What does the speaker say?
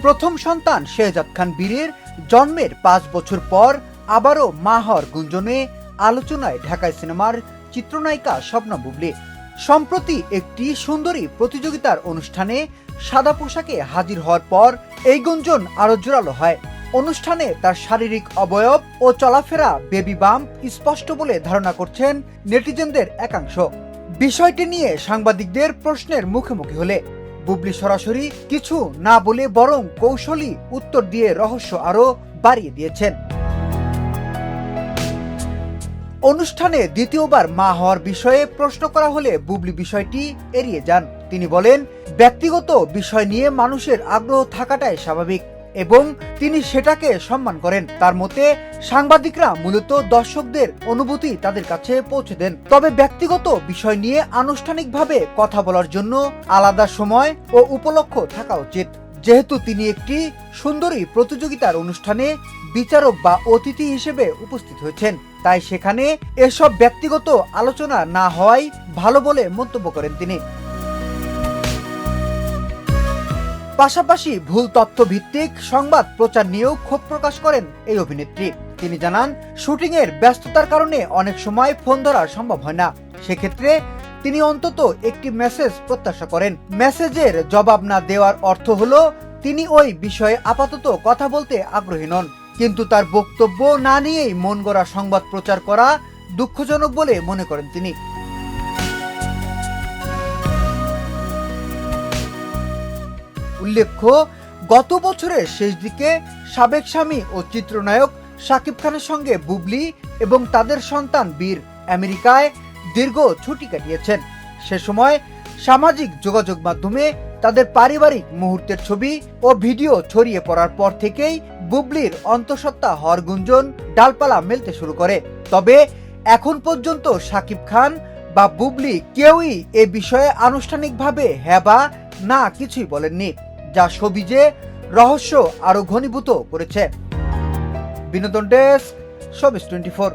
প্রথম সন্তান শেহজাদ খান বীরের জন্মের 5 বছর পর আবারও মা হওয়ার গুঞ্জনে আলোচনায় ঢাকায় সিনেমার চিত্রনায়িকা স্বপ্না বুবলী। সম্প্রতি একটি সুন্দরী প্রতিযোগিতার অনুষ্ঠানে সাদা পোশাকে হাজির হওয়ার পর এই গুঞ্জন আরো জোরালো হয়। অনুষ্ঠানে তার শারীরিক অবয়ব ও চলাফেরা বেবি বাম্প স্পষ্ট বলে ধারণা করছেন নেটিজেনদের একাংশ। বিষয়টি নিয়ে সাংবাদিকদের প্রশ্নের মুখোমুখি হলে বুবলী সরাসরি কিছু না বলে বরং কৌশলী উত্তর দিয়ে রহস্য আরো বাড়িয়ে দিয়েছেন। অনুষ্ঠানে দ্বিতীয়বার মা হওয়ার বিষয়ে প্রশ্ন করা হলে বুবলী বিষয়টি এড়িয়ে যান। তিনি বলেন, ব্যক্তিগত বিষয় নিয়ে মানুষের আগ্রহ থাকাটাই স্বাভাবিক এবং তিনি সেটাকে সম্মান করেন। তার মতে সাংবাদিকরা মূলত দর্শকদের অনুভূতি তাদের কাছে পৌঁছে দেন, তবে ব্যক্তিগত বিষয় নিয়ে আনুষ্ঠানিকভাবে কথা বলার জন্য আলাদা সময় ও উপলক্ষ থাকা উচিত। যেহেতু তিনি একটি সুন্দরী প্রতিযোগিতার অনুষ্ঠানে বিচারক বা অতিথি হিসেবে উপস্থিত হয়েছেন, তাই সেখানে এসব ব্যক্তিগত আলোচনা না হওয়াই ভালো বলে মন্তব্য করেন তিনি। পাশাপাশি ভুল তথ্য ভিত্তিক সংবাদ প্রচার নিয়েও ক্ষোভ প্রকাশ করেন এই অভিনেত্রী। তিনি জানান, শুটিং এর ব্যস্ততার কারণে অনেক সময় ফোন ধরা সম্ভব হয় না। সেক্ষেত্রে তিনি অন্তত একটি মেসেজ প্রত্যাশা করেন। মেসেজের জবাব না দেওয়ার অর্থ হলো তিনি ওই বিষয়ে আপাতত কথা বলতে আগ্রহী নন, কিন্তু তার বক্তব্য না নিয়েই মন গড়া সংবাদ প্রচার করা দুঃখজনক বলে মনে করেন তিনি। উল্লেখ্য, গত বছরের শেষ দিকে সাবেক স্বামী ও চিত্রনায়ক শাকিব খানের সঙ্গে বুবলী এবং তাদের সন্তান বীর আমেরিকায় দীর্ঘ ছুটি কাটিয়েছেন। সে সময় সামাজিক যোগাযোগ মাধ্যমে তাদের পারিবারিক মুহূর্তের ছবি ও ভিডিও ছড়িয়ে পড়ার পর থেকেই বুবলীর অন্তঃসত্ত্বা হওয়ার গুঞ্জন ডালপালা মেলতে শুরু করে। তবে এখন পর্যন্ত শাকিব খান বা বুবলী কেউই এ বিষয়ে আনুষ্ঠানিকভাবে হ্যাঁ বা না কিছুই বলেননি, যা শোবিজে রহস্য আরো ঘনীভূত করেছে। বিনোদন ডেস্ক, শোবিজ 24।